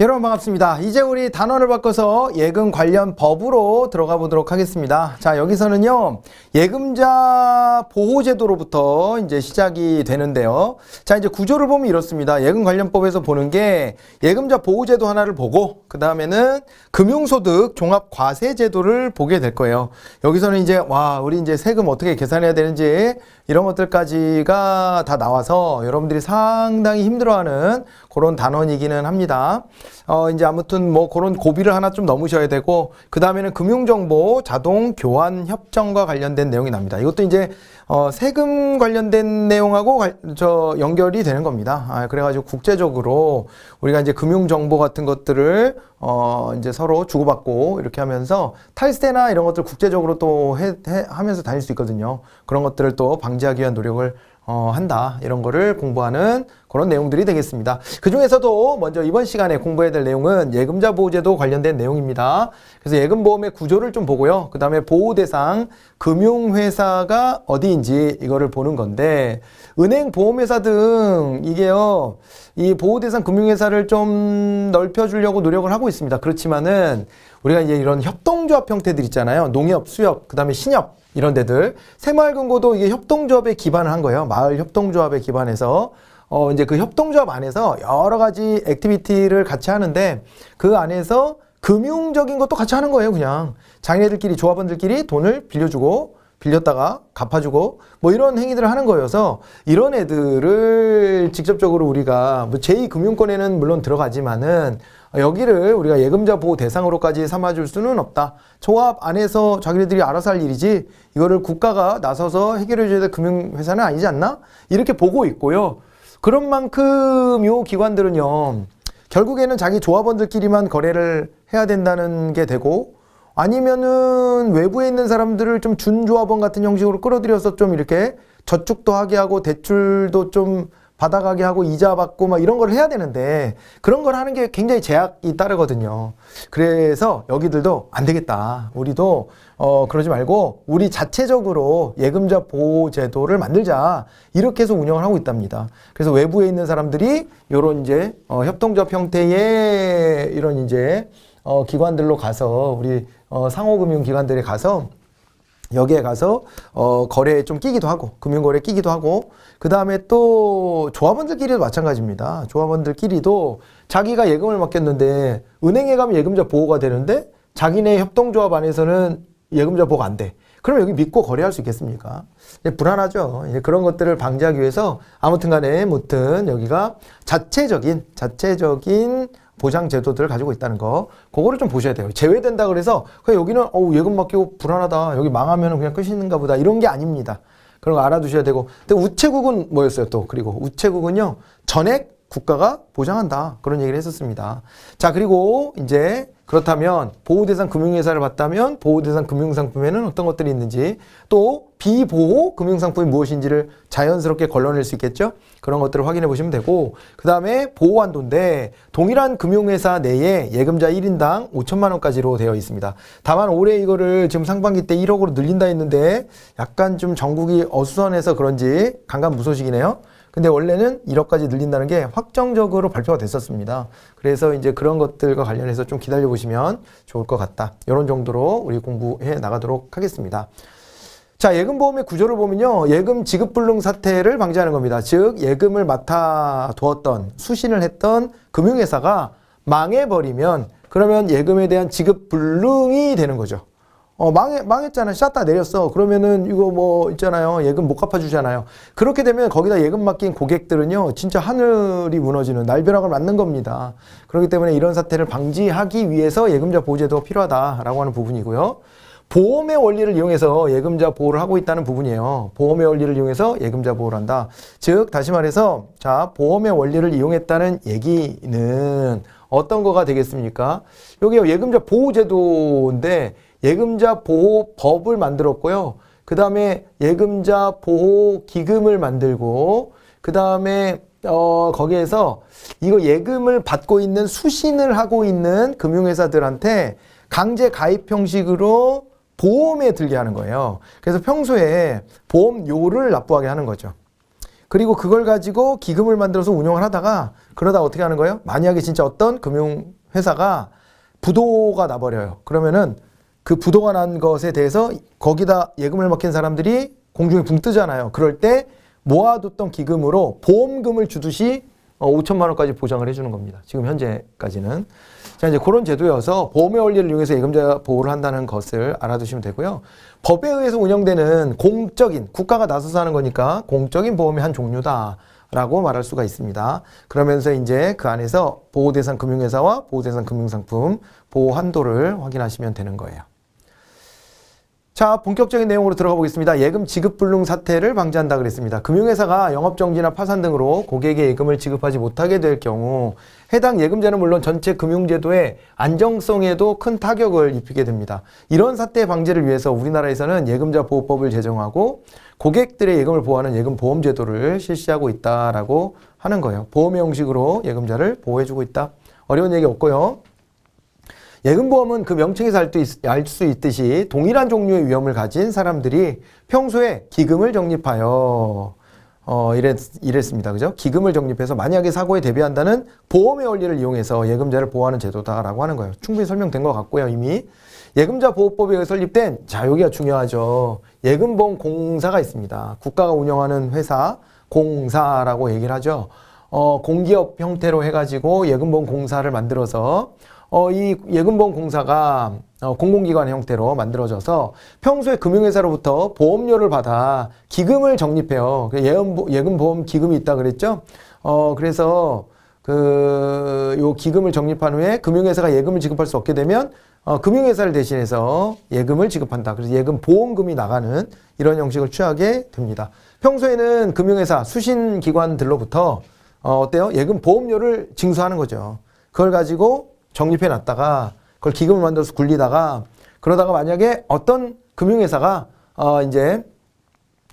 여러분 반갑습니다. 이제 우리 단어를 바꿔서 예금 관련 법으로 들어가 보도록 하겠습니다. 자, 여기서는요, 예금자 보호제도로부터 이제 시작이 되는데요. 자, 이제 구조를 보면 이렇습니다. 예금 관련법에서 보는 게 예금자 보호제도 하나를 보고, 그 다음에는 금융소득 종합과세제도를 보게 될 거예요. 여기서는 이제, 우리 이제 세금 어떻게 계산해야 되는지 이런 것들까지가 다 나와서 여러분들이 상당히 힘들어하는 그런 단원이기는 합니다. 이제 아무튼 뭐 그런 고비를 하나 좀 넘으셔야 되고, 그 다음에는 금융정보 자동 교환 협정과 관련된 내용이 납니다. 이것도 이제 세금 관련된 내용하고 연결이 되는 겁니다. 그래가지고 국제적으로 우리가 이제 금융정보 같은 것들을 이제 서로 주고받고 이렇게 하면서 탈세나 이런 것들 국제적으로 또 하면서 다닐 수 있거든요. 그런 것들을 또 방지하기 위한 노력을 한다. 이런 거를 공부하는 그런 내용들이 되겠습니다. 그 중에서도 먼저 이번 시간에 공부해야 될 내용은 예금자 보호제도 관련된 내용입니다. 그래서 예금보험의 구조를 좀 보고요. 그 다음에 보호대상 금융회사가 어디인지 이거를 보는 건데, 은행, 보험회사 등 이게요, 이 보호대상 금융회사를 좀 넓혀주려고 노력을 하고 있습니다. 그렇지만은 우리가 이제 이런 협동조합 형태들 있잖아요. 농협, 수협, 그 다음에 신협 이런 데들, 새마을금고도 이게 협동조합에 기반을 한 거예요. 마을 협동조합에 기반해서 이제 그 협동조합 안에서 여러 가지 액티비티를 같이 하는데, 그 안에서 금융적인 것도 같이 하는 거예요. 그냥 자기네들끼리, 조합원들끼리 돈을 빌려주고 빌렸다가 갚아주고 뭐 이런 행위들을 하는 거여서, 이런 애들을 직접적으로 우리가 뭐 제2금융권에는 물론 들어가지만은 여기를 우리가 예금자 보호 대상으로까지 삼아줄 수는 없다. 조합 안에서 자기네들이 알아서 할 일이지 이거를 국가가 나서서 해결해줘야 될 금융회사는 아니지 않나? 이렇게 보고 있고요. 그런 만큼 요 기관들은요, 결국에는 자기 조합원들끼리만 거래를 해야 된다는 게 되고, 아니면은 외부에 있는 사람들을 좀 준조합원 같은 형식으로 끌어들여서 좀 이렇게 저축도 하게 하고 대출도 좀 받아가게 하고 이자 받고 막 이런 걸 해야 되는데, 그런 걸 하는 게 굉장히 제약이 따르거든요. 그래서 여기들도 안 되겠다. 우리도 그러지 말고 우리 자체적으로 예금자 보호제도를 만들자. 이렇게 해서 운영을 하고 있답니다. 그래서 외부에 있는 사람들이 요런 이제 협동조합 형태의 이런 이제 기관들로 가서, 우리 상호금융기관들에 가서 여기에 가서 거래에 좀 끼기도 하고, 금융거래에 끼기도 하고, 그 다음에 또 조합원들끼리도 마찬가지입니다. 조합원들끼리도 자기가 예금을 맡겼는데 은행에 가면 예금자 보호가 되는데 자기네 협동조합 안에서는 예금자 보호가 안 돼. 그럼 여기 믿고 거래할 수 있겠습니까? 불안하죠. 그런 것들을 방지하기 위해서 아무튼 간에 여기가 자체적인 보장 제도들을 가지고 있다는 거, 그거를 좀 보셔야 돼요. 제외된다 그래서 그냥 여기는 예금 맡기고 불안하다, 여기 망하면 그냥 끝인가 보다, 이런 게 아닙니다. 그런 거 알아두셔야 되고. 근데 우체국은 뭐였어요 또? 그리고 우체국은요, 전액 국가가 보장한다, 그런 얘기를 했었습니다. 자, 그리고 이제 그렇다면 보호대상 금융회사를 봤다면 보호대상 금융상품에는 어떤 것들이 있는지, 또 비보호 금융상품이 무엇인지를 자연스럽게 걸러낼 수 있겠죠. 그런 것들을 확인해 보시면 되고, 그 다음에 보호한도인데 동일한 금융회사 내에 예금자 1인당 5천만 원까지로 되어 있습니다. 다만 올해 이거를 지금 상반기 때 1억으로 늘린다 했는데 약간 좀 전국이 어수선해서 그런지 강간무소식이네요. 근데 원래는 1억까지 늘린다는 게 확정적으로 발표가 됐었습니다. 그래서 이제 그런 것들과 관련해서 좀 기다려 보시면 좋을 것 같다. 이런 정도로 우리 공부해 나가도록 하겠습니다. 자, 예금보험의 구조를 보면요, 예금 지급불능 사태를 방지하는 겁니다. 즉, 예금을 맡아두었던, 수신을 했던 금융회사가 망해버리면, 그러면 예금에 대한 지급불능이 되는 거죠. 망했잖아. 샷다 내렸어. 그러면은 이거 뭐 있잖아요. 예금 못 갚아주잖아요. 그렇게 되면 거기다 예금 맡긴 고객들은요, 진짜 하늘이 무너지는 날벼락을 맞는 겁니다. 그렇기 때문에 이런 사태를 방지하기 위해서 예금자 보호제도가 필요하다라고 하는 부분이고요. 보험의 원리를 이용해서 예금자 보호를 하고 있다는 부분이에요. 보험의 원리를 이용해서 예금자 보호를 한다. 즉, 다시 말해서, 자, 보험의 원리를 이용했다는 얘기는 어떤 거가 되겠습니까? 여기 예금자 보호제도인데 예금자 보호법을 만들었고요. 그 다음에 예금자 보호기금을 만들고, 그 다음에 거기에서 이거 예금을 받고 있는, 수신을 하고 있는 금융회사들한테 강제 가입 형식으로 보험에 들게 하는 거예요. 그래서 평소에 보험료를 납부하게 하는 거죠. 그리고 그걸 가지고 기금을 만들어서 운영을 하다가 그러다 어떻게 하는 거예요? 만약에 진짜 어떤 금융회사가 부도가 나버려요. 그러면은 그 부도가 난 것에 대해서 거기다 예금을 맡긴 사람들이 공중에 붕 뜨잖아요. 그럴 때 모아뒀던 기금으로 보험금을 주듯이 5천만 원까지 보장을 해주는 겁니다. 지금 현재까지는. 자, 이제 그런 제도여서 보험의 원리를 이용해서 예금자 보호를 한다는 것을 알아두시면 되고요. 법에 의해서 운영되는 공적인, 국가가 나서서 하는 거니까 공적인 보험의 한 종류다라고 말할 수가 있습니다. 그러면서 이제 그 안에서 보호대상 금융회사와 보호대상 금융상품 보호 한도를 확인하시면 되는 거예요. 자, 본격적인 내용으로 들어가 보겠습니다. 예금 지급 불능 사태를 방지한다 그랬습니다. 금융회사가 영업정지나 파산 등으로 고객의 예금을 지급하지 못하게 될 경우 해당 예금자는 물론 전체 금융제도의 안정성에도 큰 타격을 입히게 됩니다. 이런 사태 방지를 위해서 우리나라에서는 예금자 보호법을 제정하고 고객들의 예금을 보호하는 예금보험제도를 실시하고 있다라고 하는 거예요. 보험의 형식으로 예금자를 보호해주고 있다. 어려운 얘기 없고요. 예금보험은 그 명칭에서 알 수 있듯이 동일한 종류의 위험을 가진 사람들이 평소에 기금을 적립하여 이랬습니다. 그죠? 기금을 적립해서 만약에 사고에 대비한다는 보험의 원리를 이용해서 예금자를 보호하는 제도다라고 하는 거예요. 충분히 설명된 것 같고요, 이미. 예금자 보호법에 의해 설립된, 자, 여기가 중요하죠. 예금보험공사가 있습니다. 국가가 운영하는 회사, 공사라고 얘기를 하죠. 공기업 형태로 해가지고 예금보험공사를 만들어서 이 예금보험공사가 공공기관 형태로 만들어져서 평소에 금융회사로부터 보험료를 받아 기금을 적립해요. 예금보험 기금이 있다 그랬죠? 그래서 요 기금을 적립한 후에 금융회사가 예금을 지급할 수 없게 되면 금융회사를 대신해서 예금을 지급한다. 그래서 예금보험금이 나가는 이런 형식을 취하게 됩니다. 평소에는 금융회사, 수신기관들로부터 어때요? 예금보험료를 징수하는 거죠. 그걸 가지고 적립해 놨다가 그걸 기금을 만들어서 굴리다가 그러다가 만약에 어떤 금융회사가 이제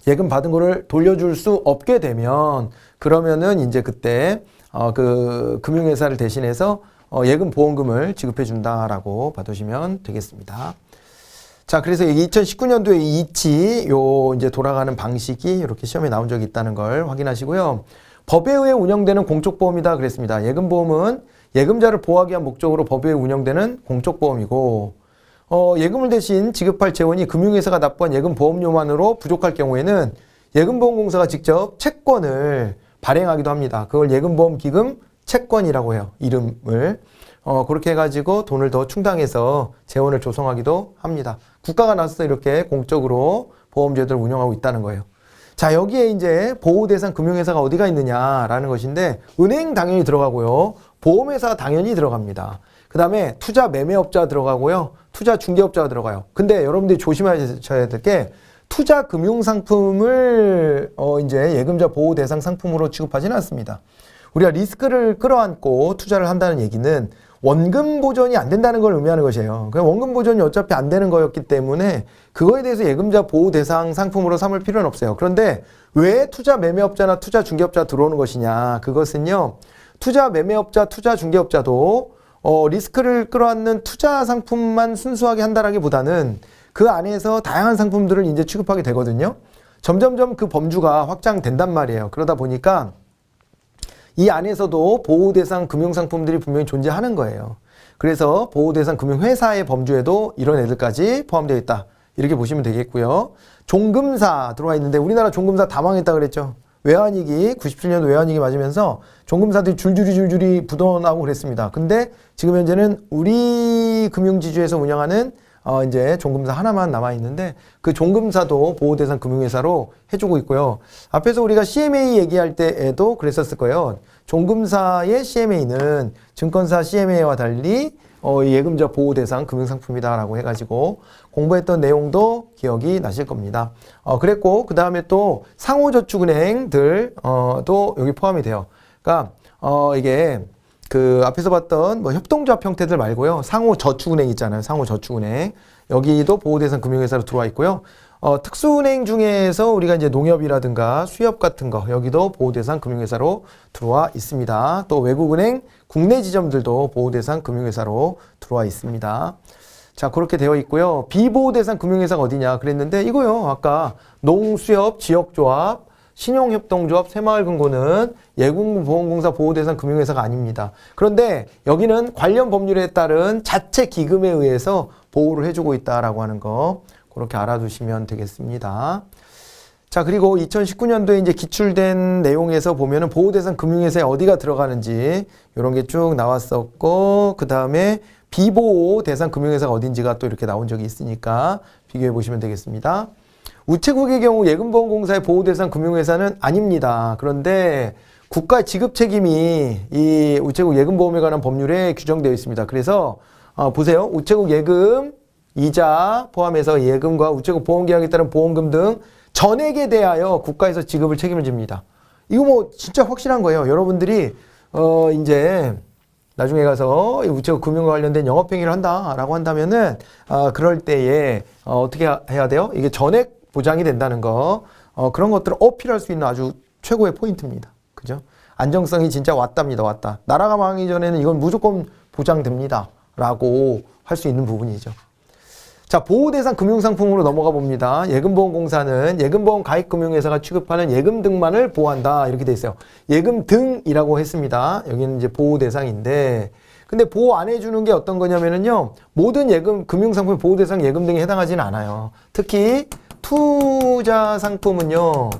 예금 받은 거를 돌려줄 수 없게 되면 그러면은 이제 그때 그 금융회사를 대신해서 예금 보험금을 지급해 준다라고 봐두시면 되겠습니다. 자, 그래서 2019년도에 이치 이제 돌아가는 방식이 이렇게 시험에 나온 적이 있다는 걸 확인하시고요. 법에 의해 운영되는 공적보험이다 그랬습니다. 예금보험은 예금자를 보호하기 위한 목적으로 법에 의해 운영되는 공적보험이고 예금을 대신 지급할 재원이 금융회사가 납부한 예금보험료만으로 부족할 경우에는 예금보험공사가 직접 채권을 발행하기도 합니다. 그걸 예금보험기금 채권이라고 해요. 이름을. 그렇게 해가지고 돈을 더 충당해서 재원을 조성하기도 합니다. 국가가 나서서 이렇게 공적으로 보험제도를 운영하고 있다는 거예요. 자, 여기에 이제 보호대상 금융회사가 어디가 있느냐라는 것인데 은행 당연히 들어가고요. 보험회사 당연히 들어갑니다. 그 다음에 투자 매매업자 들어가고요. 투자 중개업자가 들어가요. 근데 여러분들이 조심하셔야 될 게 투자 금융상품을 이제 예금자 보호대상 상품으로 취급하지는 않습니다. 우리가 리스크를 끌어안고 투자를 한다는 얘기는 원금 보존이 안 된다는 걸 의미하는 것이에요. 원금 보존이 어차피 안 되는 거였기 때문에 그거에 대해서 예금자 보호 대상 상품으로 삼을 필요는 없어요. 그런데 왜 투자 매매업자나 투자 중개업자 들어오는 것이냐? 그것은요. 투자 매매업자, 투자 중개업자도 리스크를 끌어안는 투자 상품만 순수하게 한다라기보다는 그 안에서 다양한 상품들을 이제 취급하게 되거든요. 점점점 그 범주가 확장된단 말이에요. 그러다 보니까 이 안에서도 보호대상 금융상품들이 분명히 존재하는 거예요. 그래서 보호대상 금융회사의 범주에도 이런 애들까지 포함되어 있다. 이렇게 보시면 되겠고요. 종금사 들어와 있는데 우리나라 종금사 다 망했다 그랬죠. 외환위기, 97년도 외환위기 맞으면서 종금사들이 줄줄이 부도나고 그랬습니다. 근데 지금 현재는 우리 금융지주에서 운영하는 이제 종금사 하나만 남아있는데 그 종금사도 보호대상 금융회사로 해주고 있고요. 앞에서 우리가 CMA 얘기할 때에도 그랬었을 거예요. 종금사의 CMA는 증권사 CMA와 달리 예금자 보호대상 금융상품이다라고 해가지고 공부했던 내용도 기억이 나실 겁니다. 그랬고 그 다음에 또 상호저축은행들 도 여기 포함이 돼요. 그러니까 이게 그 앞에서 봤던 뭐 협동조합 형태들 말고요. 상호저축은행 있잖아요. 상호저축은행. 여기도 보호대상 금융회사로 들어와 있고요. 특수은행 중에서 우리가 이제 농협이라든가 수협 같은 거 여기도 보호대상 금융회사로 들어와 있습니다. 또 외국은행, 국내 지점들도 보호대상 금융회사로 들어와 있습니다. 자, 그렇게 되어 있고요. 비보호대상 금융회사가 어디냐 그랬는데 이거요. 아까 농수협, 지역조합, 신용협동조합, 새마을금고는 예금보험공사 보호대상 금융회사가 아닙니다. 그런데 여기는 관련 법률에 따른 자체 기금에 의해서 보호를 해주고 있다라고 하는 거 그렇게 알아두시면 되겠습니다. 자, 그리고 2019년도에 이제 기출된 내용에서 보면은 보호대상 금융회사에 어디가 들어가는지 이런 게 쭉 나왔었고, 그 다음에 비보호 대상 금융회사가 어딘지가 또 이렇게 나온 적이 있으니까 비교해 보시면 되겠습니다. 우체국의 경우 예금보험공사의 보호대상 금융회사는 아닙니다. 그런데 국가 지급 책임이 이 우체국 예금보험에 관한 법률에 규정되어 있습니다. 그래서 보세요. 우체국 예금, 이자 포함해서 예금과 우체국 보험계약에 따른 보험금 등 전액에 대하여 국가에서 지급을 책임을 집니다. 이거 뭐 진짜 확실한 거예요. 여러분들이 이제 나중에 가서 우체국 금융과 관련된 영업행위를 한다라고 한다면은 그럴 때에 어떻게 해야 돼요? 이게 전액 보장이 된다는 거, 그런 것들을 어필할 수 있는 아주 최고의 포인트입니다. 그죠? 안정성이 진짜 왔답니다. 왔다. 나라가 망하기 전에는 이건 무조건 보장됩니다. 라고 할 수 있는 부분이죠. 자, 보호대상 금융상품으로 넘어가 봅니다. 예금보험공사는 예금보험 가입금융회사가 취급하는 예금 등만을 보호한다. 이렇게 돼 있어요. 예금 등이라고 했습니다. 여기는 이제 보호대상인데, 근데 보호 안 해주는 게 어떤 거냐면요. 모든 예금, 금융상품 보호대상 예금 등에 해당하지는 않아요. 특히 투자 상품은요.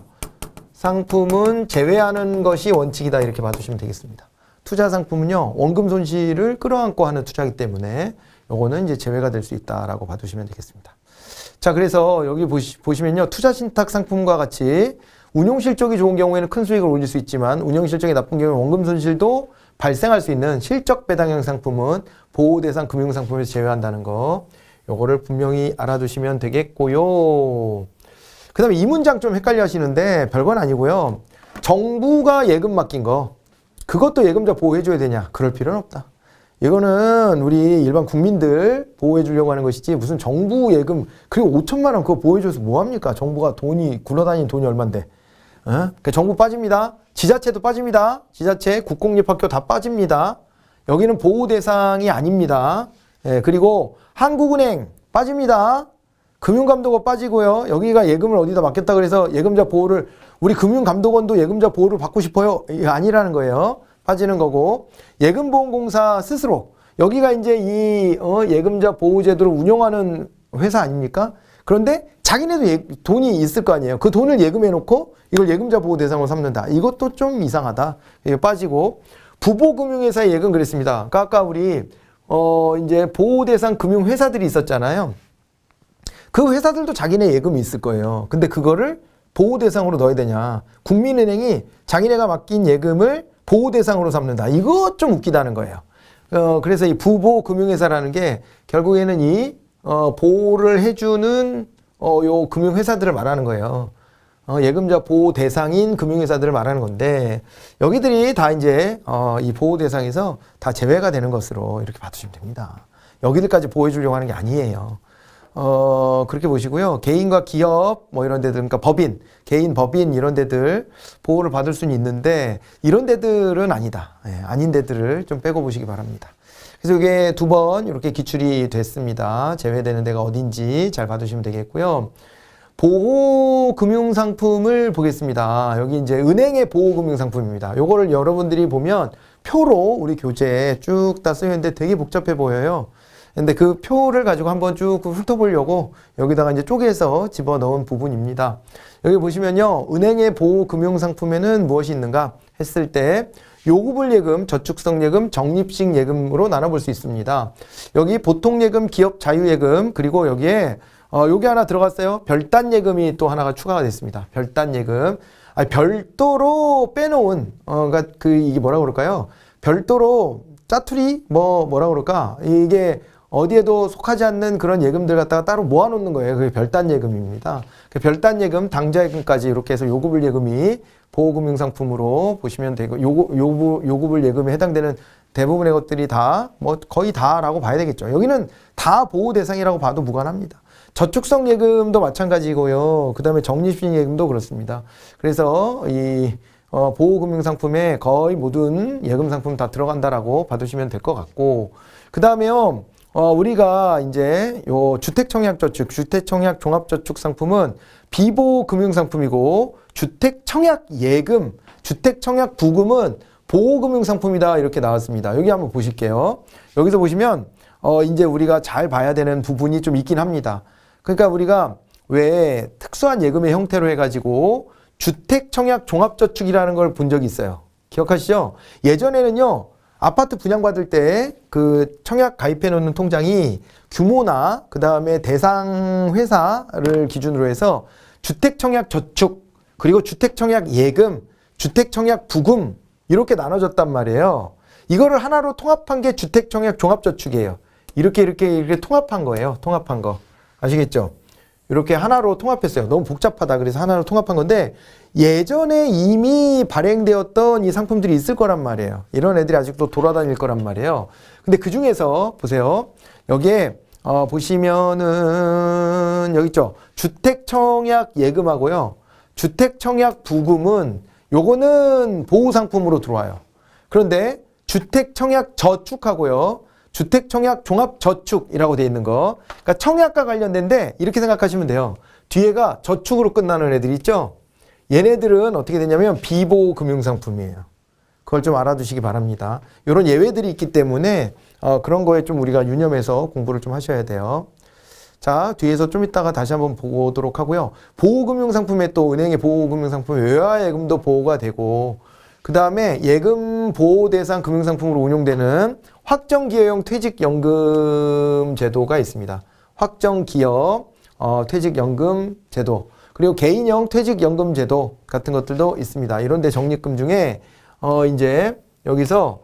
상품은 제외하는 것이 원칙이다. 이렇게 봐주시면 되겠습니다. 투자 상품은요. 원금 손실을 끌어안고 하는 투자이기 때문에 요거는 이제 제외가 될 수 있다라고 봐두시면 되겠습니다. 자, 그래서 여기 보시면요. 투자 신탁 상품과 같이 운용 실적이 좋은 경우에는 큰 수익을 올릴 수 있지만 운용 실적이 나쁜 경우에는 원금 손실도 발생할 수 있는 실적 배당형 상품은 보호 대상 금융 상품에서 제외한다는 거. 요거를 분명히 알아두시면 되겠고요. 그다음에 이 문장 좀 헷갈려 하시는데 별건 아니고요. 정부가 예금 맡긴 거 그것도 예금자 보호해 줘야 되냐? 그럴 필요는 없다. 이거는 우리 일반 국민들 보호해 주려고 하는 것이지 무슨 정부 예금 그리고 5천만 원 그거 보호해 줘서 뭐 합니까? 정부가 돈이 굴러다니는 돈이 얼만데. 그러니까 정부 빠집니다. 지자체도 빠집니다. 지자체, 국공립학교 다 빠집니다. 여기는 보호 대상이 아닙니다. 예, 그리고 한국은행 빠집니다. 금융감독원 빠지고요. 여기가 예금을 어디다 맡겼다 그래서 예금자 보호를 우리 금융감독원도 예금자 보호를 받고 싶어요. 이게 아니라는 거예요. 빠지는 거고 예금보험공사 스스로 여기가 이제 이 예금자 보호제도를 운영하는 회사 아닙니까? 그런데 자기네도 돈이 있을 거 아니에요. 그 돈을 예금해 놓고 이걸 예금자 보호 대상으로 삼는다. 이것도 좀 이상하다. 이게 빠지고 부보금융회사의 예금 그랬습니다. 그러니까 아까 우리 이제 보호 대상 금융회사들이 있었잖아요. 그 회사들도 자기네 예금이 있을 거예요. 근데 그거를 보호 대상으로 넣어야 되냐? 국민은행이 자기네가 맡긴 예금을 보호 대상으로 삼는다. 이거 좀 웃기다는 거예요. 그래서 이 부보금융회사라는 게 결국에는 이 보호를 해주는 요 금융회사들을 말하는 거예요. 예금자 보호 대상인 금융회사들을 말하는 건데 여기들이 다 이제 이 보호 대상에서 다 제외가 되는 것으로 이렇게 봐두시면 됩니다. 여기들까지 보호해 주려고 하는 게 아니에요. 그렇게 보시고요. 개인과 기업 뭐 이런 데들 그러니까 법인, 개인 법인 이런 데들 보호를 받을 수는 있는데 이런 데들은 아니다. 예, 아닌 데들을 좀 빼고 보시기 바랍니다. 그래서 이게 2번 이렇게 기출이 됐습니다. 제외되는 데가 어딘지 잘 봐두시면 되겠고요. 보호금융상품을 보겠습니다. 여기 이제 은행의 보호금융상품입니다. 요거를 여러분들이 보면 표로 우리 교재에 쭉 다 쓰여있는데 되게 복잡해 보여요. 근데 그 표를 가지고 한번 쭉 훑어보려고 여기다가 이제 쪼개서 집어넣은 부분입니다. 여기 보시면요. 은행의 보호금융상품에는 무엇이 있는가 했을 때 요구불 예금, 저축성 예금, 적립식 예금으로 나눠볼 수 있습니다. 여기 보통 예금, 기업 자유 예금, 그리고 여기에 요게 하나 들어갔어요. 별단 예금이 또 하나가 추가가 됐습니다. 별단 예금. 별도로 빼놓은, 그러니까 이게 뭐라 그럴까요? 별도로 짜투리? 뭐라 그럴까? 이게 어디에도 속하지 않는 그런 예금들 갖다가 따로 모아놓는 거예요. 그게 별단 예금입니다. 그 별단 예금, 당좌 예금까지 이렇게 해서 요구불 예금이 보호금융상품으로 보시면 되고, 요구불 예금에 해당되는 대부분의 것들이 다, 뭐 거의 다라고 봐야 되겠죠. 여기는 다 보호 대상이라고 봐도 무관합니다. 저축성 예금도 마찬가지고요. 그 다음에 적립식 예금도 그렇습니다. 그래서 이 보호금융상품에 거의 모든 예금상품 다 들어간다라고 봐두시면 될 것 같고, 그 다음에요. 우리가 이제 요 주택청약저축, 주택청약 종합저축 상품은 비보호 금융상품이고 주택청약예금, 주택청약부금은 보호금융상품이다 이렇게 나왔습니다. 여기 한번 보실게요. 여기서 보시면 이제 우리가 잘 봐야 되는 부분이 좀 있긴 합니다. 그러니까 우리가 왜 특수한 예금의 형태로 해가지고 주택청약 종합저축이라는 걸 본 적이 있어요. 기억하시죠? 예전에는요. 아파트 분양받을 때 그 청약 가입해 놓는 통장이 규모나 그 다음에 대상 회사를 기준으로 해서 주택청약 저축 그리고 주택청약 예금, 주택청약 부금 이렇게 나눠졌단 말이에요. 이거를 하나로 통합한 게 주택청약 종합저축이에요. 이렇게 통합한 거예요. 통합한 거. 아시겠죠? 이렇게 하나로 통합했어요. 너무 복잡하다. 그래서 하나로 통합한 건데 예전에 이미 발행되었던 이 상품들이 있을 거란 말이에요. 이런 애들이 아직도 돌아다닐 거란 말이에요. 근데 그 중에서 보세요. 여기에 보시면은 여기 있죠. 주택청약 예금하고요. 주택청약 부금은 요거는 보호상품으로 들어와요. 그런데 주택청약 저축하고요. 주택청약 종합저축이라고 되어 있는 거. 그러니까 청약과 관련된데 이렇게 생각하시면 돼요. 뒤에가 저축으로 끝나는 애들이 있죠. 얘네들은 어떻게 되냐면 비보호 금융상품이에요. 그걸 좀 알아두시기 바랍니다. 이런 예외들이 있기 때문에 그런 거에 좀 우리가 유념해서 공부를 좀 하셔야 돼요. 자, 뒤에서 좀 이따가 다시 한번 보도록 하고요. 보호금융상품에 또 은행의 보호금융상품 외화예금도 보호가 되고 그 다음에 예금 보호 대상 금융상품으로 운용되는 확정기여형 퇴직연금 제도가 있습니다. 확정기여 퇴직연금 제도 그리고 개인형 퇴직연금 제도 같은 것들도 있습니다. 이런 데 적립금 중에 이제 여기서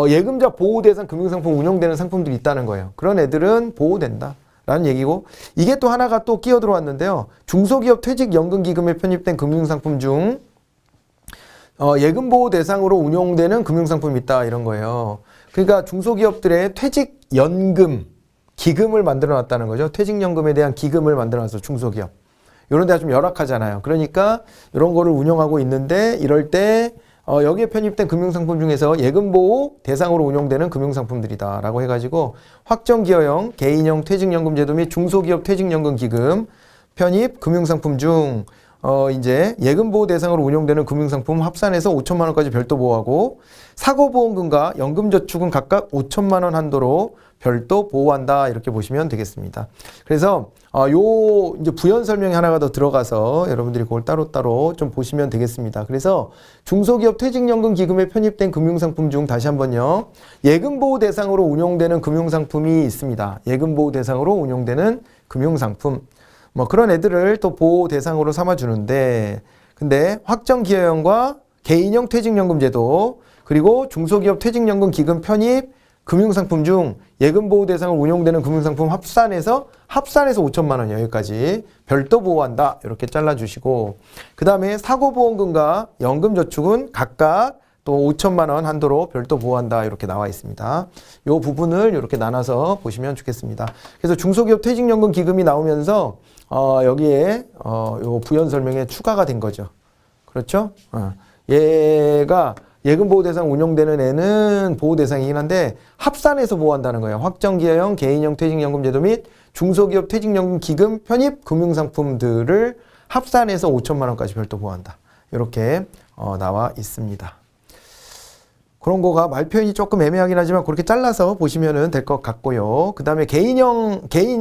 예금자 보호 대상 금융상품 운용되는 상품들이 있다는 거예요. 그런 애들은 보호된다. 라는 얘기고 이게 또 하나가 또 끼어 들어왔는데요. 중소기업 퇴직연금기금에 편입된 금융상품 중 예금보호 대상으로 운용되는 금융상품이 있다 이런 거예요. 그러니까 중소기업들의 퇴직연금 기금을 만들어 놨다는 거죠. 퇴직연금에 대한 기금을 만들어 놨어 중소기업. 이런 데가 좀 열악하잖아요. 그러니까 이런 거를 운영하고 있는데 이럴 때 여기에 편입된 금융상품 중에서 예금보호 대상으로 운용되는 금융상품들이다 라고 해가지고 확정기여형 개인형 퇴직연금 제도 및 중소기업 퇴직연금 기금 편입 금융상품 중 이제 예금보호 대상으로 운용되는 금융상품 합산해서 5천만 원까지 별도 보호하고 사고보험금과 연금저축은 각각 5천만 원 한도로 별도 보호한다 이렇게 보시면 되겠습니다. 그래서 요 이제 부연 설명이 하나가 더 들어가서 여러분들이 그걸 따로따로 좀 보시면 되겠습니다. 그래서 중소기업 퇴직연금 기금에 편입된 금융상품 중 다시 한번요. 예금보호 대상으로 운용되는 금융상품이 있습니다. 예금보호 대상으로 운용되는 금융상품. 뭐 그런 애들을 또 보호 대상으로 삼아주는데 근데 확정기여형과 개인형 퇴직연금 제도 그리고 중소기업 퇴직연금 기금 편입 금융상품 중 예금보호 대상으로 운용되는 금융상품 합산해서 5천만 원 여기까지 별도 보호한다 이렇게 잘라주시고 그 다음에 사고보험금과 연금저축은 각각 또 5천만 원 한도로 별도 보호한다 이렇게 나와 있습니다. 이 부분을 이렇게 나눠서 보시면 좋겠습니다. 그래서 중소기업 퇴직연금 기금이 나오면서 여기에 요 부연 설명에 추가가 된 거죠. 그렇죠? 얘가 예금보호 대상 운용되는 애는 보호 대상이긴 한데 합산해서 보호한다는 거예요. 확정기여형 개인형 퇴직연금 제도 및 중소기업 퇴직연금 기금 편입 금융상품들을 합산해서 5천만 원까지 별도 보호한다. 이렇게 나와 있습니다. 그런 거가 말 표현이 조금 애매하긴 하지만 그렇게 잘라서 보시면 될 것 같고요. 그 다음에 개인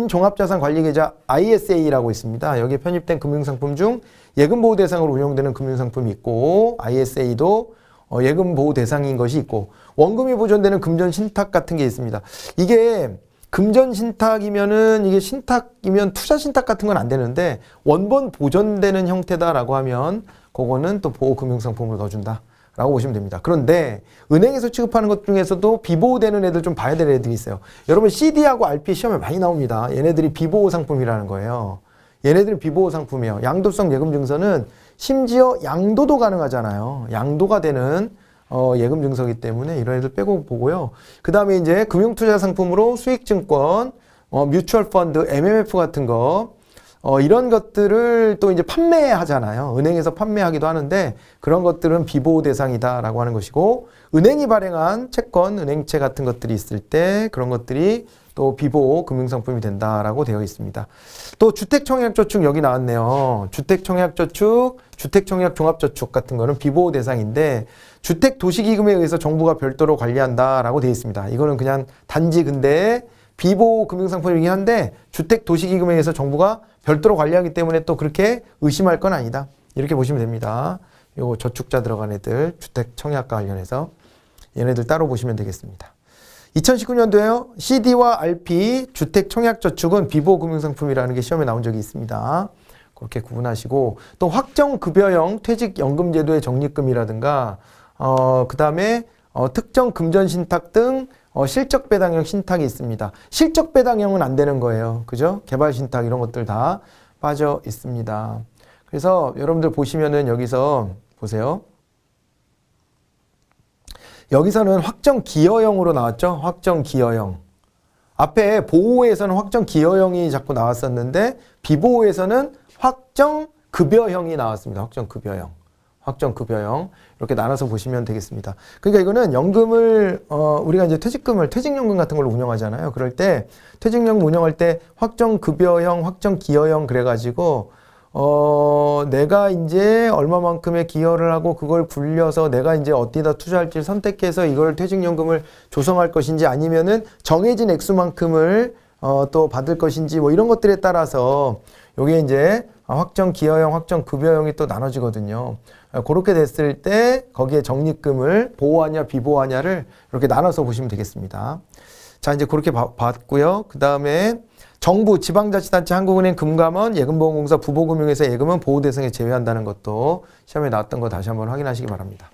종합자산관리계좌 ISA라고 있습니다. 여기에 편입된 금융상품 중 예금보호 대상으로 운용되는 금융상품이 있고 ISA도 예금보호 대상인 것이 있고 원금이 보존되는 금전신탁 같은 게 있습니다. 이게 금전신탁이면은 이게 신탁이면 투자신탁 같은 건 안 되는데 원본 보존되는 형태다라고 하면 그거는 또 보호금융상품으로 넣어준다. 라고 보시면 됩니다. 그런데 은행에서 취급하는 것 중에서도 비보호되는 애들 좀 봐야 될 애들이 있어요. 여러분 CD하고 RP 시험에 많이 나옵니다. 얘네들이 비보호 상품이라는 거예요. 얘네들이 비보호 상품이에요. 양도성 예금증서는 심지어 양도도 가능하잖아요. 양도가 되는 예금증서이기 때문에 이런 애들 빼고 보고요. 그 다음에 이제 금융투자 상품으로 수익증권, 뮤추얼 펀드, MMF 같은 거 이런 것들을 또 이제 판매하잖아요. 은행에서 판매하기도 하는데 그런 것들은 비보호 대상이다라고 하는 것이고 은행이 발행한 채권, 은행채 같은 것들이 있을 때 그런 것들이 또 비보호 금융상품이 된다라고 되어 있습니다. 또 주택청약저축 여기 나왔네요. 주택청약저축, 주택청약종합저축 같은 거는 비보호 대상인데 주택도시기금에 의해서 정부가 별도로 관리한다라고 되어 있습니다. 이거는 그냥 단지 근데 비보호 금융상품이긴 한데 주택도시기금에 의해서 정부가 별도로 관리하기 때문에 또 그렇게 의심할 건 아니다. 이렇게 보시면 됩니다. 요거 저축자 들어간 애들 주택청약과 관련해서 얘네들 따로 보시면 되겠습니다. 2019년도에요. CD와 RP 주택청약저축은 비보호 금융상품이라는 게 시험에 나온 적이 있습니다. 그렇게 구분하시고 또 확정급여형 퇴직연금제도의 적립금이라든가 그 다음에 특정 금전신탁 등 실적배당형 신탁이 있습니다. 실적배당형은 안 되는 거예요. 그죠? 개발신탁 이런 것들 다 빠져 있습니다. 그래서 여러분들 보시면은 여기서 보세요. 여기서는 확정기여형으로 나왔죠. 확정기여형. 앞에 보호에서는 확정기여형이 자꾸 나왔었는데 비보호에서는 확정급여형이 나왔습니다. 확정급여형. 확정급여형. 이렇게 나눠서 보시면 되겠습니다. 그러니까 이거는 연금을 우리가 이제 퇴직연금 같은 걸로 운영하잖아요. 그럴 때 퇴직연금 운영할 때 확정급여형, 확정기여형 그래가지고 내가 이제 얼마만큼의 기여를 하고 그걸 굴려서 내가 이제 어디다 투자할지 선택해서 이걸 퇴직연금을 조성할 것인지 아니면은 정해진 액수만큼을 또 받을 것인지 뭐 이런 것들에 따라서 요게 이제 확정기여형, 확정급여형이 또 나눠지거든요. 그렇게 됐을 때 거기에 적립금을 보호하냐 비보호하냐를 이렇게 나눠서 보시면 되겠습니다. 자, 이제 그렇게 봤고요. 그 다음에 정부, 지방자치단체, 한국은행, 금감원, 예금보험공사, 부보금융회사 예금은 보호 대상에 제외한다는 것도 시험에 나왔던 거 다시 한번 확인하시기 바랍니다.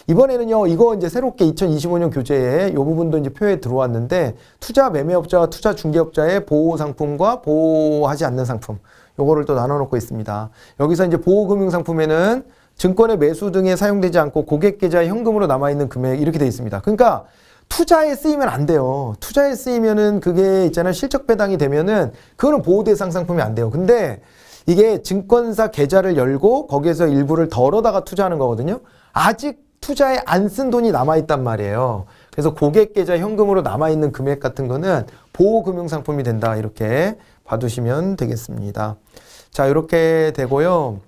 이번에는요, 이거 이제 새롭게 2025년 교재에 이 부분도 이제 표에 들어왔는데 투자 매매업자와 투자 중개업자의 보호 상품과 보호하지 않는 상품, 요거를 또 나눠놓고 있습니다. 여기서 이제 보호금융상품에는 증권의 매수 등에 사용되지 않고 고객 계좌에 현금으로 남아있는 금액 이렇게 되어 있습니다. 그러니까 투자에 쓰이면 안 돼요. 투자에 쓰이면은 그게 있잖아요. 실적 배당이 되면은 그거는 보호 대상 상품이 안 돼요. 근데 이게 증권사 계좌를 열고 거기에서 일부를 덜어다가 투자하는 거거든요. 아직 투자에 안 쓴 돈이 남아있단 말이에요. 그래서 고객 계좌 현금으로 남아있는 금액 같은 거는 보호 금융 상품이 된다. 이렇게 봐두시면 되겠습니다. 자, 이렇게 되고요.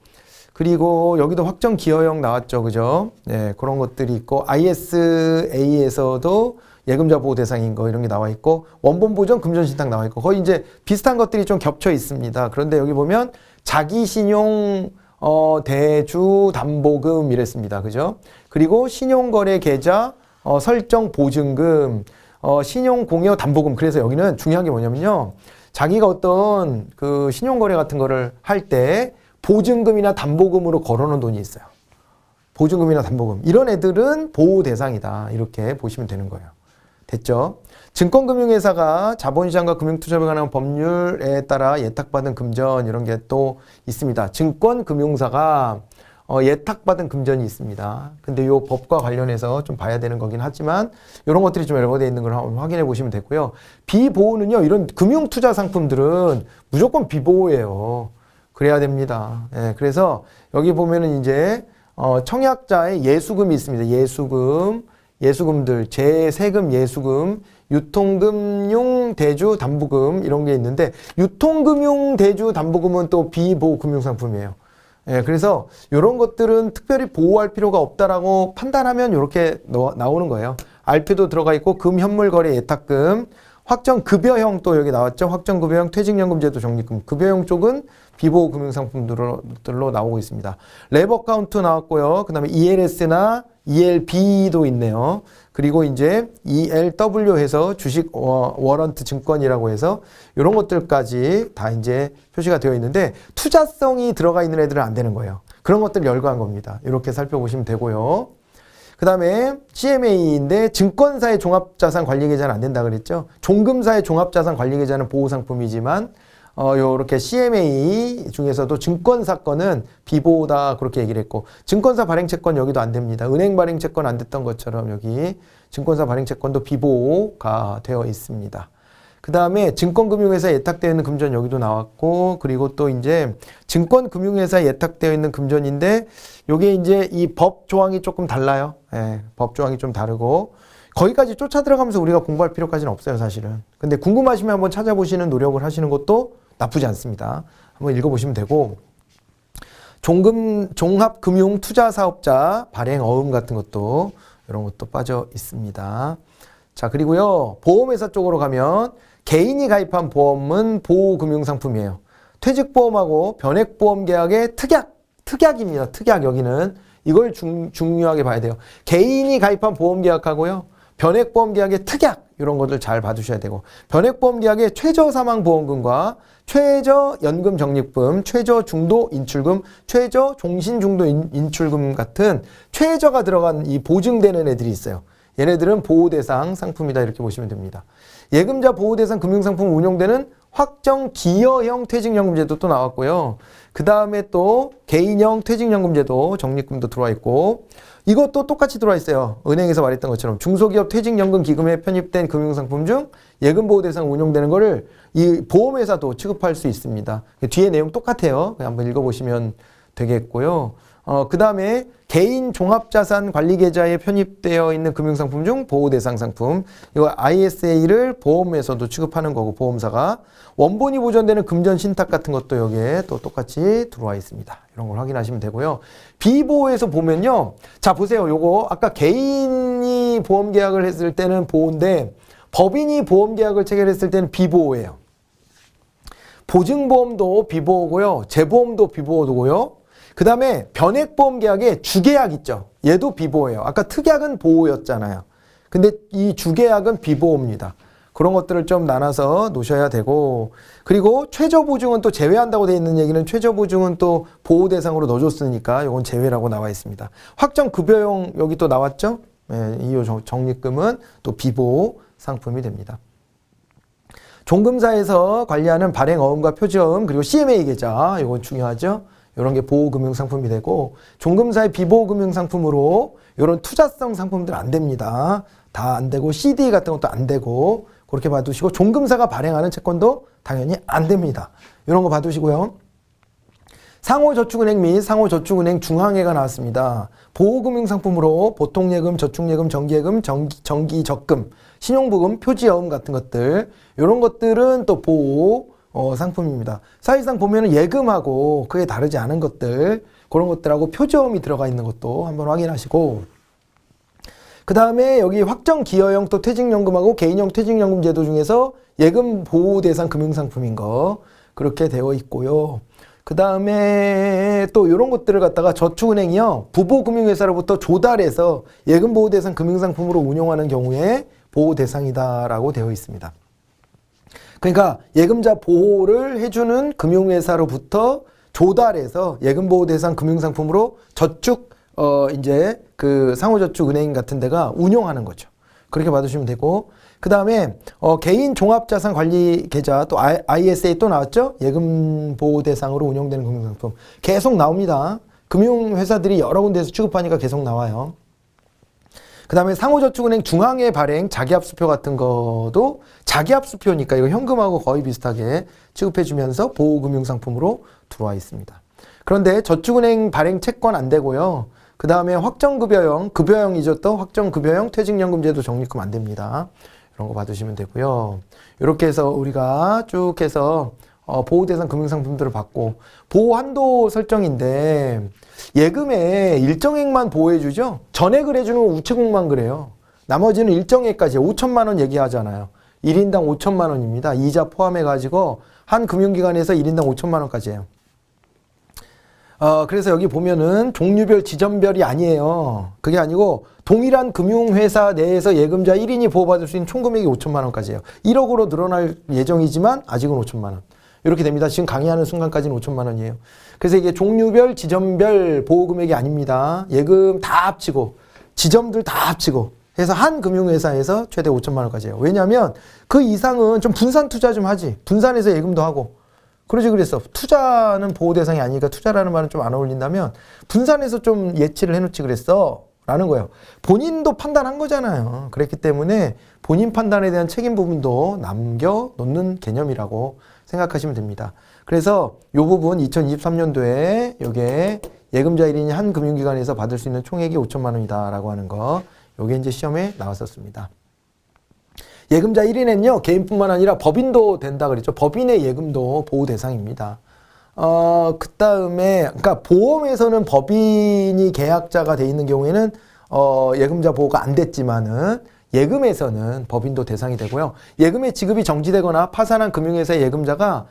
그리고 여기도 확정 기여형 나왔죠. 그죠? 네, 그런 것들이 있고 ISA에서도 예금자 보호 대상인 거 이런 게 나와 있고 원본 보전 금전신탁 나와 있고 거의 이제 비슷한 것들이 좀 겹쳐 있습니다. 그런데 여기 보면 자기신용 대주 담보금 이랬습니다. 그죠? 그리고 신용거래 계좌 설정 보증금 신용공여 담보금. 그래서 여기는 중요한 게 뭐냐면요. 자기가 어떤 그 신용거래 같은 거를 할 때 보증금이나 담보금으로 걸어놓은 돈이 있어요. 보증금이나 담보금. 이런 애들은 보호 대상이다. 이렇게 보시면 되는 거예요. 됐죠? 증권금융회사가 자본시장과 금융투자에 관한 법률에 따라 예탁받은 금전 이런 게 또 있습니다. 증권금융사가 예탁받은 금전이 있습니다. 근데 이 법과 관련해서 좀 봐야 되는 거긴 하지만 이런 것들이 좀 열거되어 있는 걸 한번 확인해 보시면 되고요. 비보호는요. 이런 금융투자 상품들은 무조건 비보호예요. 그래야 됩니다. 예, 그래서 여기 보면은 이제 청약자의 예수금이 있습니다. 예수금들, 재세금, 예수금, 유통금융 대주 담보금 이런 게 있는데 유통금융 대주 담보금은 또 비보호 금융상품이에요. 예, 그래서 이런 것들은 특별히 보호할 필요가 없다라고 판단하면 이렇게 나오는 거예요. RP도 들어가 있고 금현물거래 예탁금, 확정급여형 또 여기 나왔죠. 확정급여형 퇴직연금제도 적립금. 급여형 쪽은 비보호 금융상품들로 나오고 있습니다. 레버카운트 나왔고요. 그 다음에 ELS나 ELB도 있네요. 그리고 이제 ELW 해서 주식 워런트 증권이라고 해서 이런 것들까지 다 이제 표시가 되어 있는데 투자성이 들어가 있는 애들은 안 되는 거예요. 그런 것들 열거한 겁니다. 이렇게 살펴보시면 되고요. 그 다음에 CMA인데 증권사의 종합자산관리계좌는 안 된다 그랬죠. 종금사의 종합자산관리계좌는 보호상품이지만 요렇게 CMA 중에서도 증권사 건은 비보호다 그렇게 얘기를 했고 증권사 발행채권 여기도 안 됩니다. 은행 발행채권 안 됐던 것처럼 여기 증권사 발행채권도 비보호가 되어 있습니다. 그 다음에 증권금융회사에 예탁되어 있는 금전 여기도 나왔고 그리고 또 이제 증권금융회사에 예탁되어 있는 금전인데 요게 이제 이 법 조항이 조금 달라요. 예, 법 조항이 좀 다르고 거기까지 쫓아 들어가면서 우리가 공부할 필요까지는 없어요, 사실은. 근데 궁금하시면 한번 찾아보시는 노력을 하시는 것도 나쁘지 않습니다. 한번 읽어보시면 되고, 종합금융투자사업자 발행 어음 같은 것도 이런 것도 빠져 있습니다. 자, 그리고요, 보험회사 쪽으로 가면 개인이 가입한 보험은 보호금융상품이에요. 퇴직보험하고 변액보험 계약의 특약입니다. 특약 여기는. 이걸 중요하게 봐야 돼요. 개인이 가입한 보험 계약하고요. 변액보험 계약의 특약 이런 것들 잘 봐두셔야 되고, 변액보험 계약의 최저사망보험금과 최저연금 적립금, 최저중도인출금, 최저종신중도인출금 같은 최저가 들어간 이 보증되는 애들이 있어요. 얘네들은 보호대상 상품이다 이렇게 보시면 됩니다. 예금자 보호대상 금융상품 운용되는 확정 기여형 퇴직연금제도 또 나왔고요. 그 다음에 또 개인형 퇴직연금제도 적립금도 들어와 있고, 이것도 똑같이 들어와 있어요. 은행에서 말했던 것처럼 중소기업 퇴직연금 기금에 편입된 금융상품 중 예금보호대상 운용되는 거를 이 보험회사도 취급할 수 있습니다. 뒤에 내용 똑같아요. 한번 읽어보시면 되겠고요. 그 다음에 개인 종합자산관리계좌에 편입되어 있는 금융상품 중 보호대상 상품, 이거 ISA를 보험에서도 취급하는 거고, 보험사가 원본이 보존되는 금전신탁 같은 것도 여기에 또 똑같이 들어와 있습니다. 이런 걸 확인하시면 되고요. 비보호에서 보면요, 자 보세요. 요거 아까 개인이 보험계약을 했을 때는 보호인데 법인이 보험계약을 체결했을 때는 비보호예요. 보증보험도 비보호고요, 재보험도 비보호고요. 그 다음에 변액보험 계약에 주계약 있죠. 얘도 비보호예요. 아까 특약은 보호였잖아요. 근데 이 주계약은 비보호입니다. 그런 것들을 좀 나눠서 놓으셔야 되고, 그리고 최저보증은 또 제외한다고 되어 있는 얘기는 최저보증은 또 보호대상으로 넣어줬으니까 이건 제외라고 나와 있습니다. 확정급여용 여기 또 나왔죠. 네, 이 적립금은 또 비보호 상품이 됩니다. 종금사에서 관리하는 발행어음과 표지어음, 그리고 CMA 계좌, 이건 중요하죠. 이런 게 보호금융상품이 되고, 종금사의 비보호금융상품으로 이런 투자성 상품들 안 됩니다. 다 안 되고, CD 같은 것도 안 되고, 그렇게 봐두시고, 종금사가 발행하는 채권도 당연히 안 됩니다. 이런 거 봐두시고요. 상호저축은행 및 상호저축은행 중앙회가 나왔습니다. 보호금융상품으로 보통예금, 저축예금, 정기예금, 정기적금, 신용부금, 표지여금 같은 것들, 이런 것들은 또 보호 상품입니다. 사실상 보면은 예금하고 크게 다르지 않은 것들, 그런 것들하고 표지어음이 들어가 있는 것도 한번 확인하시고, 그 다음에 여기 확정 기여형 또 퇴직연금하고 개인형 퇴직연금 제도 중에서 예금 보호 대상 금융상품인 거 그렇게 되어 있고요. 그 다음에 또 이런 것들을 갖다가 저축은행이요, 부보금융회사로부터 조달해서 예금 보호 대상 금융상품으로 운용하는 경우에 보호 대상이다라고 되어 있습니다. 그러니까 예금자 보호를 해주는 금융회사로부터 조달해서 예금보호 대상 금융상품으로 저축 이제 그 상호저축은행 같은 데가 운용하는 거죠. 그렇게 봐두시면 되고, 그 다음에 개인 종합자산관리계좌 또 ISA 또 나왔죠. 예금보호 대상으로 운용되는 금융상품 계속 나옵니다. 금융회사들이 여러 군데에서 취급하니까 계속 나와요. 그 다음에 상호저축은행 중앙회 발행 자기합수표 같은 거도 자기합수표니까 이거 현금하고 거의 비슷하게 취급해주면서 보호금융상품으로 들어와 있습니다. 그런데 저축은행 발행 채권 안 되고요. 그 다음에 확정급여형, 급여형이죠. 또 확정급여형 퇴직연금제도 적립금 안 됩니다. 이런 거 봐두시면 되고요. 이렇게 해서 우리가 쭉 해서 보호대상 금융상품들을 받고, 보호한도 설정인데 예금에 일정액만 보호해주죠. 전액을 해주는 건 우체국만 그래요. 나머지는 일정액까지 5천만 원 얘기하잖아요. 1인당 5천만 원입니다. 이자 포함해가지고 한 금융기관에서 1인당 5천만 원까지 해요. 그래서 여기 보면은 종류별 지점별이 아니에요. 그게 아니고 동일한 금융회사 내에서 예금자 1인이 보호받을 수 있는 총금액이 5천만 원까지예요. 1억으로 늘어날 예정이지만 아직은 5천만 원. 이렇게 됩니다. 지금 강의하는 순간까지는 5천만 원이에요. 그래서 이게 종류별, 지점별 보호금액이 아닙니다. 예금 다 합치고, 지점들 다 합치고 해서 한 금융회사에서 최대 5천만 원까지 해요. 왜냐하면 그 이상은 좀 분산 투자 좀 하지. 분산해서 예금도 하고. 그러지 그랬어. 투자는 보호 대상이 아니니까 투자라는 말은 좀 안 어울린다면 분산해서 좀 예치를 해놓지 그랬어 라는 거예요. 본인도 판단한 거잖아요. 그랬기 때문에 본인 판단에 대한 책임 부분도 남겨놓는 개념이라고 생각하시면 됩니다. 그래서 이 부분 2023년도에 이게 예금자 1인이 한 금융기관에서 받을 수 있는 총액이 5천만 원이다 라고 하는 거, 요게 이제 시험에 나왔었습니다. 예금자 1인은요, 개인뿐만 아니라 법인도 된다 그랬죠. 법인의 예금도 보호 대상입니다. 그 다음에, 그러니까 보험에서는 법인이 계약자가 돼 있는 경우에는, 예금자 보호가 안 됐지만은, 예금에서는 법인도 대상이 되고요. 예금의 지급이 정지되거나 파산한 금융회사의 예금자가,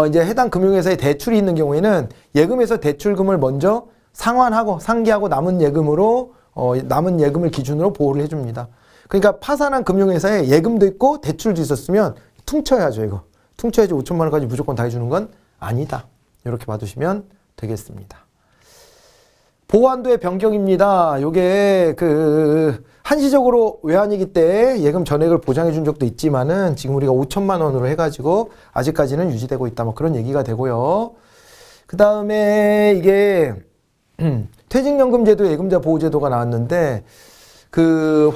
이제 해당 금융회사에 대출이 있는 경우에는 예금에서 대출금을 먼저 상환하고, 상기하고 남은 예금으로, 남은 예금을 기준으로 보호를 해줍니다. 그러니까 파산한 금융회사에 예금도 있고 대출도 있었으면 퉁쳐야죠, 이거. 퉁쳐야지 5천만 원까지 무조건 다 해주는 건 아니다. 이렇게 봐두시면 되겠습니다. 보호한도의 변경입니다. 요게 한시적으로 외환위기 때 예금 전액을 보장해 준 적도 있지만은 지금 우리가 5천만 원으로 해가지고 아직까지는 유지되고 있다. 뭐 그런 얘기가 되고요. 그 다음에 이게 퇴직연금제도 예금자 보호제도가 나왔는데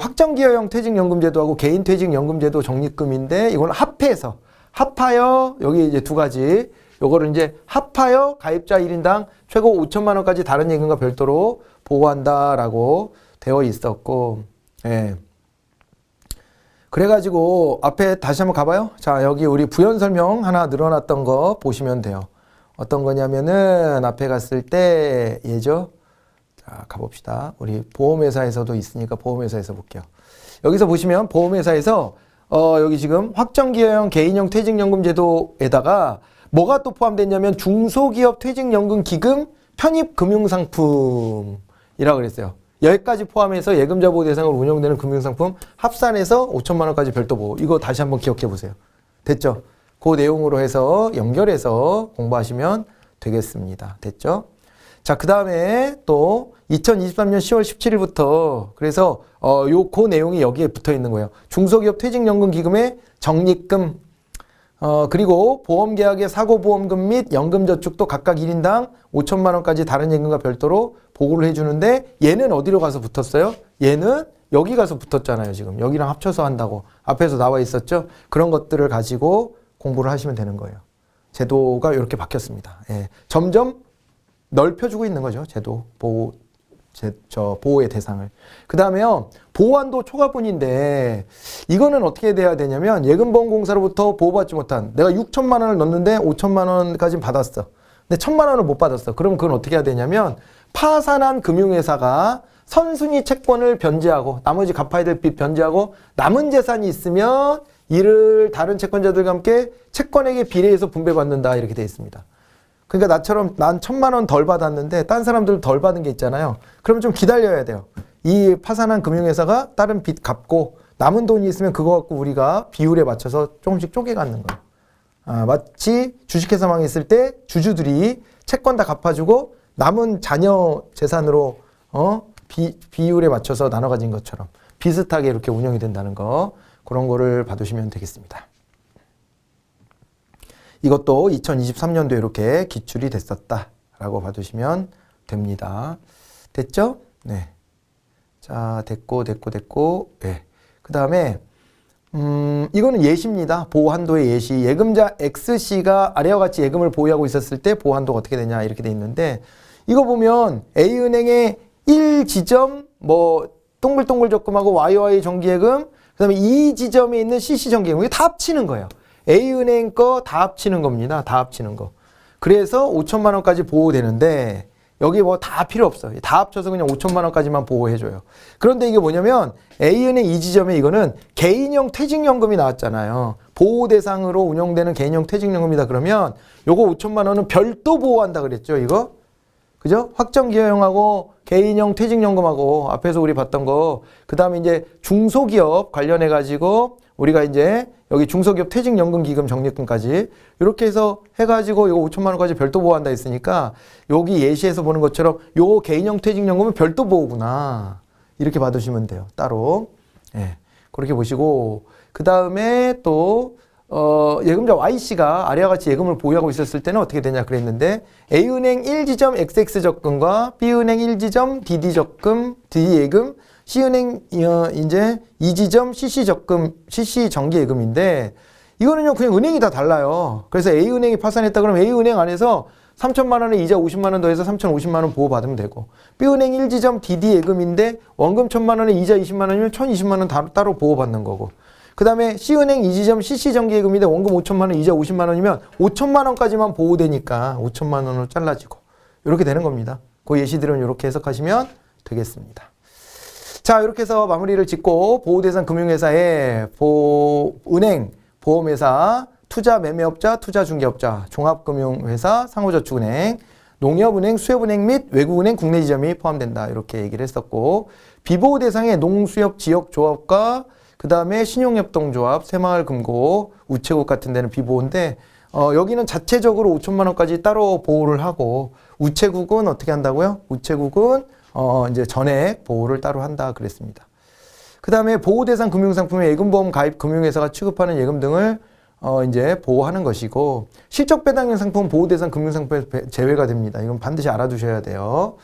확정기여형 퇴직연금제도하고 개인퇴직연금제도 적립금인데 이걸 합하여 여기 이제 두 가지 요거를 이제 합하여 가입자 1인당 최고 5천만 원까지 다른 예금과 별도로 보호한다라고 되어 있었고, 예. 그래가지고 앞에 다시 한번 가봐요. 자, 여기 우리 부연 설명 하나 늘어났던 거 보시면 돼요. 어떤 거냐면은 앞에 갔을 때 얘죠. 자, 가봅시다. 우리 보험회사에서도 있으니까 보험회사에서 볼게요. 여기서 보시면 보험회사에서 여기 지금 확정기여형 개인형 퇴직연금제도에다가 뭐가 또 포함됐냐면 중소기업 퇴직연금 기금 편입금융상품이라고 그랬어요. 여기까지 포함해서 예금자 보호 대상으로 운영되는 금융상품 합산해서 5천만 원까지 별도 보호. 이거 다시 한번 기억해 보세요. 됐죠? 그 내용으로 해서 연결해서 공부하시면 되겠습니다. 됐죠? 자, 그 다음에 또 2023년 10월 17일부터 그래서 그 내용이 여기에 붙어 있는 거예요. 중소기업 퇴직연금 기금의 적립금, 그리고 보험계약의 사고보험금 및 연금저축도 각각 1인당 5천만 원까지 다른 예금과 별도로 보고를 해주는데 얘는 어디로 가서 붙었어요? 얘는 여기 가서 붙었잖아요. 지금 여기랑 합쳐서 한다고 앞에서 나와 있었죠. 그런 것들을 가지고 공부를 하시면 되는 거예요. 제도가 이렇게 바뀌었습니다. 예. 점점 넓혀주고 있는 거죠. 제도 보호의 대상을. 그 다음에요, 보호한도 초과분인데 이거는 어떻게 돼야 되냐면 예금보험공사로부터 보호받지 못한, 내가 6천만 원을 넣었는데 5천만 원까지 받았어. 근데 1천만 원을 못 받았어. 그럼 그건 어떻게 해야 되냐면 파산한 금융회사가 선순위 채권을 변제하고 나머지 갚아야 될 빚 변제하고 남은 재산이 있으면 이를 다른 채권자들과 함께 채권액에 비례해서 분배받는다. 이렇게 되어 있습니다. 그러니까 나처럼 난 1천만 원 덜 받았는데 딴 사람들 덜 받은 게 있잖아요. 그럼 좀 기다려야 돼요. 이 파산한 금융회사가 다른 빚 갚고 남은 돈이 있으면 그거 갖고 우리가 비율에 맞춰서 조금씩 쪼개갖는 거예요. 마치 주식회사 망했을 때 주주들이 채권 다 갚아주고 남은 자녀 재산으로 비율에 맞춰서 나눠 가진 것처럼 비슷하게 이렇게 운영이 된다는 거, 그런 거를 봐두시면 되겠습니다. 이것도 2023년도에 이렇게 기출이 됐었다라고 봐두시면 됩니다. 됐죠? 네. 자, 됐고. 네. 그 다음에, 이거는 예시입니다. 보호한도의 예시. 예금자 X씨가 아래와 같이 예금을 보유하고 있었을 때 보호한도가 어떻게 되냐, 이렇게 돼 있는데, 이거 보면 A은행의 1지점, 동글동글 적금하고 YY 정기예금, 그 다음에 2지점에 있는 CC 정기예금, 이게 다 합치는 거예요. A은행 거 다 합치는 겁니다. 다 합치는 거. 그래서 5천만 원까지 보호되는데 여기 다 필요 없어요. 다 합쳐서 그냥 5천만 원까지만 보호해줘요. 그런데 이게 뭐냐면 A은행 2지점에 이거는 개인형 퇴직연금이 나왔잖아요. 보호 대상으로 운영되는 개인형 퇴직연금이다 그러면 요거 5천만 원은 별도 보호한다 그랬죠. 이거? 그죠? 확정기여형하고 개인형 퇴직연금하고 앞에서 우리 봤던 거, 그 다음에 이제 중소기업 관련해가지고 우리가 이제 여기 중소기업 퇴직연금 기금 적립금까지 이렇게 해서 해가지고 이거 5천만 원까지 별도 보호한다 했으니까 여기 예시에서 보는 것처럼 요 개인형 퇴직연금은 별도 보호구나. 이렇게 봐두시면 돼요. 따로. 예. 그렇게 보시고, 그 다음에 또 예금자 Y씨가 아래와 같이 예금을 보유하고 있었을 때는 어떻게 되냐 그랬는데 A은행 1지점 XX 적금과 B은행 1지점 DD 적금, DD 예금, C은행 이제 2지점 CC 적금, CC 정기 예금인데 이거는요 그냥 은행이 다 달라요. 그래서 A은행이 파산했다 그러면 A은행 안에서 3천만 원에 이자 50만 원 더해서 3,050만 원 보호받으면 되고, B은행 1지점 DD 예금인데 원금 1,000만 원에 이자 20만 원이면 1,020만 원 따로 보호받는 거고, 그 다음에 C은행 2지점 CC 정기예금인데 원금 5천만 원, 이자 50만 원이면 5천만 원까지만 보호되니까 5천만 원으로 잘라지고, 이렇게 되는 겁니다. 그 예시들은 이렇게 해석하시면 되겠습니다. 자, 이렇게 해서 마무리를 짓고, 보호대상 금융회사에 은행, 보험회사, 투자 매매업자, 투자 중개업자, 종합금융회사, 상호저축은행, 농협은행, 수협은행 및 외국은행 국내 지점이 포함된다. 이렇게 얘기를 했었고, 비보호 대상의 농수협 지역조합과 그 다음에 신용협동조합, 새마을금고, 우체국 같은 데는 비보호인데, 여기는 자체적으로 5천만 원까지 따로 보호를 하고, 우체국은 어떻게 한다고요? 우체국은 이제 전액 보호를 따로 한다 그랬습니다. 그 다음에 보호대상 금융상품의 예금보험 가입 금융회사가 취급하는 예금 등을 이제 보호하는 것이고, 실적 배당형 상품 보호대상 금융상품에서 제외가 됩니다. 이건 반드시 알아두셔야 돼요.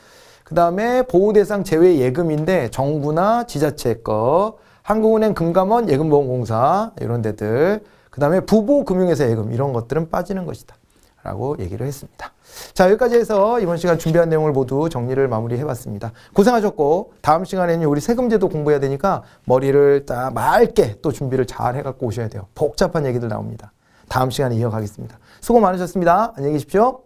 그 다음에 보호대상 제외 예금인데 정부나 지자체 거, 한국은행 금감원 예금보험공사 이런 데들, 그 다음에 부보금융회사 예금 이런 것들은 빠지는 것이다 라고 얘기를 했습니다. 자, 여기까지 해서 이번 시간 준비한 내용을 모두 정리를 마무리해봤습니다. 고생하셨고, 다음 시간에는 우리 세금제도 공부해야 되니까 머리를 딱 맑게 또 준비를 잘 해갖고 오셔야 돼요. 복잡한 얘기들 나옵니다. 다음 시간에 이어가겠습니다. 수고 많으셨습니다. 안녕히 계십시오.